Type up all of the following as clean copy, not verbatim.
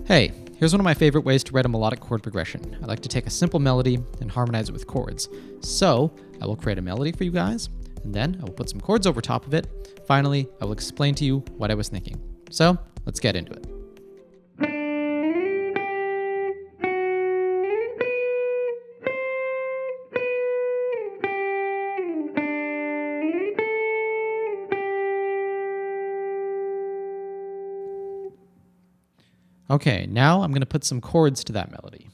Hey, here's one of my favorite ways to write a melodic chord progression. I like to take a simple melody and harmonize it with chords. So I will create a melody for you guys, and then I will put some chords over top of it. Finally, I will explain to you what I was thinking. So let's get into it. Okay, now I'm going to put some chords to that melody.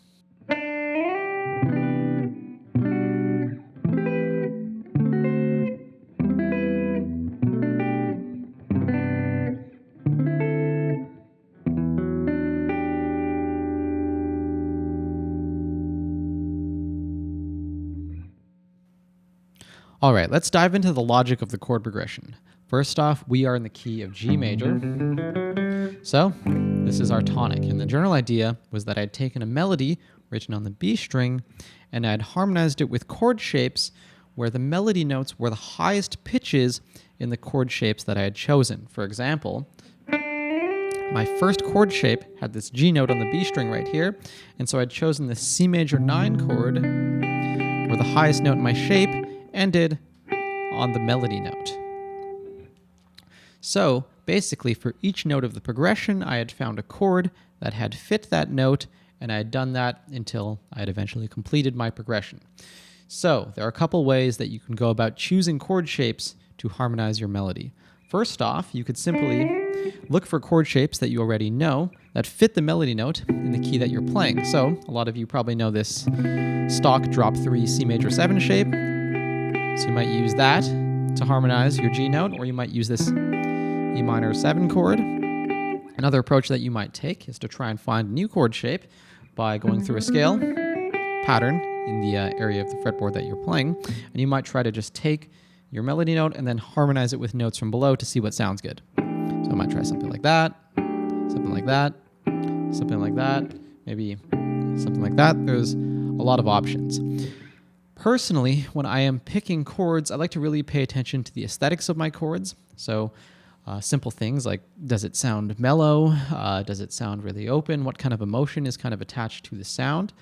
All right, let's dive into the logic of the chord progression. First off, we are in the key of G major. So this is our tonic, and the general idea was that I'd taken a melody written on the B string and I'd harmonized it with chord shapes where the melody notes were the highest pitches in the chord shapes that I had chosen. For example, my first chord shape had this G note on the B string right here, and so I'd chosen the C major 9 chord where the highest note in my shape ended on the melody note. So basically, for each note of the progression, I had found a chord that had fit that note, and I had done that until I had eventually completed my progression. So there are a couple ways that you can go about choosing chord shapes to harmonize your melody. First off, you could simply look for chord shapes that you already know that fit the melody note in the key that you're playing. So a lot of you probably know this stock drop 3 C major 7 shape. So you might use that to harmonize your G note, or you might use this E minor 7 chord. Another approach that you might take is to try and find a new chord shape by going through a scale pattern in the area of the fretboard that you're playing, and you might try to just take your melody note and then harmonize it with notes from below to see what sounds good. So I might try something like that, something like that, something like that, maybe something like that. There's a lot of options. Personally, when I am picking chords, I like to really pay attention to the aesthetics of my chords. So simple things like, does it sound mellow? Does it sound really open? What kind of emotion is kind of attached to the sound?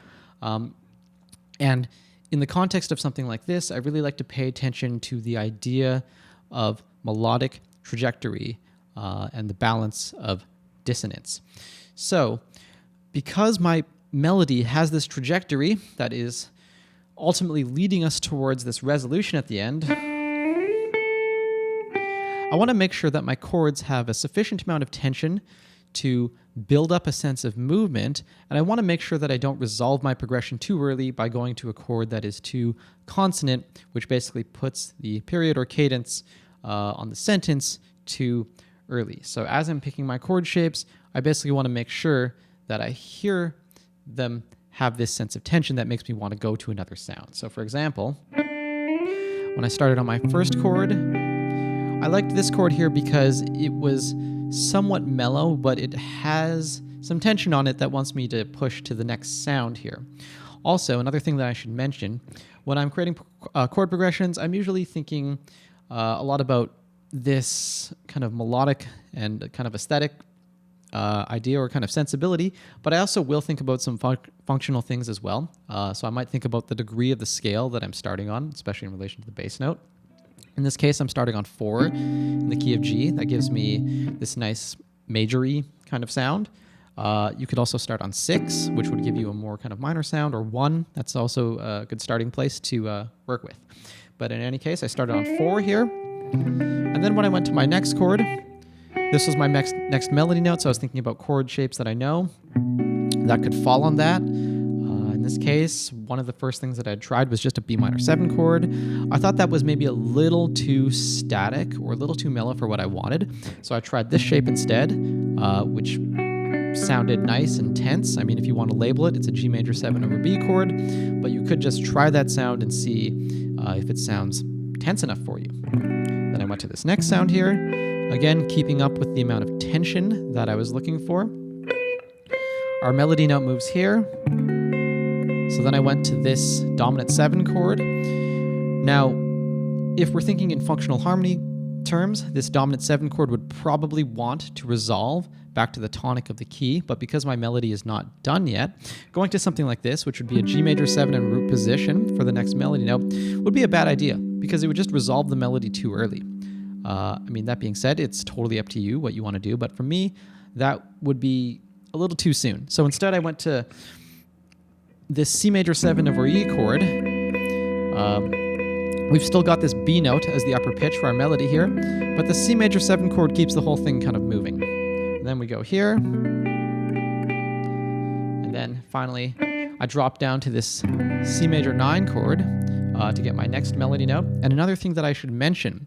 And in the context of something like this, I really like to pay attention to the idea of melodic trajectory and the balance of dissonance. So because my melody has this trajectory that is ultimately leading us towards this resolution at the end, I want to make sure that my chords have a sufficient amount of tension to build up a sense of movement, and I want to make sure that I don't resolve my progression too early by going to a chord that is too consonant, which basically puts the period or cadence on the sentence too early. So as I'm picking my chord shapes, I basically want to make sure that I hear them have this sense of tension that makes me want to go to another sound. So for example, when I started on my first chord, I liked this chord here because it was somewhat mellow, but it has some tension on it that wants me to push to the next sound here. Also, another thing that I should mention, when I'm creating chord progressions, I'm usually thinking a lot about this kind of melodic and kind of aesthetic idea or kind of sensibility, but I also will think about some functional things as well. So I might think about the degree of the scale that I'm starting on, especially in relation to the bass note. In this case, I'm starting on 4 in the key of G. That gives me this nice major-y kind of sound. You could also start on 6, which would give you a more kind of minor sound, or 1. That's also a good starting place to work with. But in any case, I started on 4 here. And then when I went to my next chord, this was my next melody note, so I was thinking about chord shapes that I know that could fall on that. In this case, one of the first things that I tried was just a B minor 7 chord. I thought that was maybe a little too static or a little too mellow for what I wanted, so I tried this shape instead, which sounded nice and tense. I mean, if you want to label it, it's a G major 7 over B chord, but you could just try that sound and see if it sounds tense enough for you. Then I went to this next sound here. Again, keeping up with the amount of tension that I was looking for. Our melody note moves here. So then I went to this dominant 7 chord. Now, if we're thinking in functional harmony terms, this dominant 7 chord would probably want to resolve back to the tonic of the key, but because my melody is not done yet, going to something like this, which would be a G major 7 in root position for the next melody note, would be a bad idea because it would just resolve the melody too early. I mean, that being said, it's totally up to you what you want to do, but for me, that would be a little too soon. So instead I went to this C major 7 over E chord. We've still got this B note as the upper pitch for our melody here, but the C major 7 chord keeps the whole thing kind of moving. And then we go here, and then finally I drop down to this C major 9 chord to get my next melody note. And another thing that I should mention,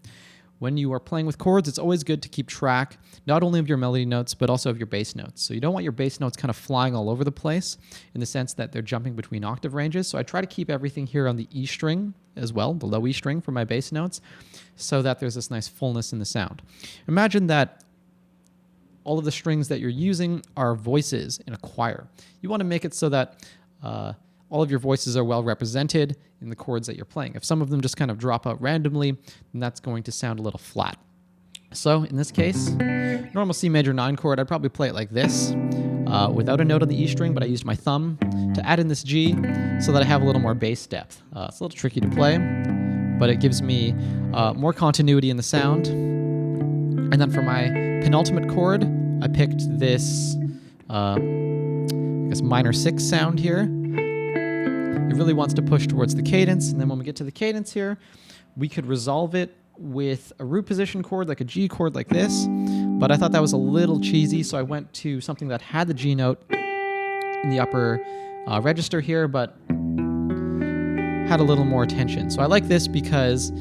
when you are playing with chords, it's always good to keep track not only of your melody notes, but also of your bass notes. So you don't want your bass notes kind of flying all over the place in the sense that they're jumping between octave ranges. So I try to keep everything here on the E string as well, the low E string for my bass notes, so that there's this nice fullness in the sound. Imagine that all of the strings that you're using are voices in a choir. You want to make it so that all of your voices are well represented in the chords that you're playing. If some of them just kind of drop out randomly, then that's going to sound a little flat. So in this case, normal C major 9 chord, I'd probably play it like this, without a note on the E string, but I used my thumb to add in this G so that I have a little more bass depth. It's a little tricky to play, but it gives me more continuity in the sound. And then for my penultimate chord, I picked this, I guess, minor 6 sound here. It really wants to push towards the cadence, and then when we get to the cadence here, we could resolve it with a root position chord, like a G chord like this, but I thought that was a little cheesy, so I went to something that had the G note in the upper register here, but had a little more tension. So I like this because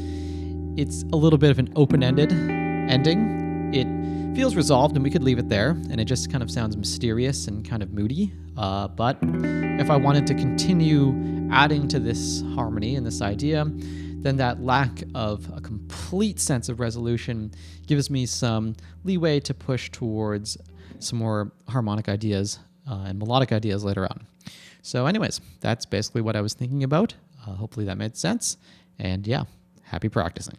it's a little bit of an open-ended ending. It feels resolved, and we could leave it there, and it just kind of sounds mysterious and kind of moody. But if I wanted to continue adding to this harmony and this idea, then that lack of a complete sense of resolution gives me some leeway to push towards some more harmonic ideas and melodic ideas later on. So anyways, that's basically what I was thinking about. Hopefully that made sense. And yeah, happy practicing.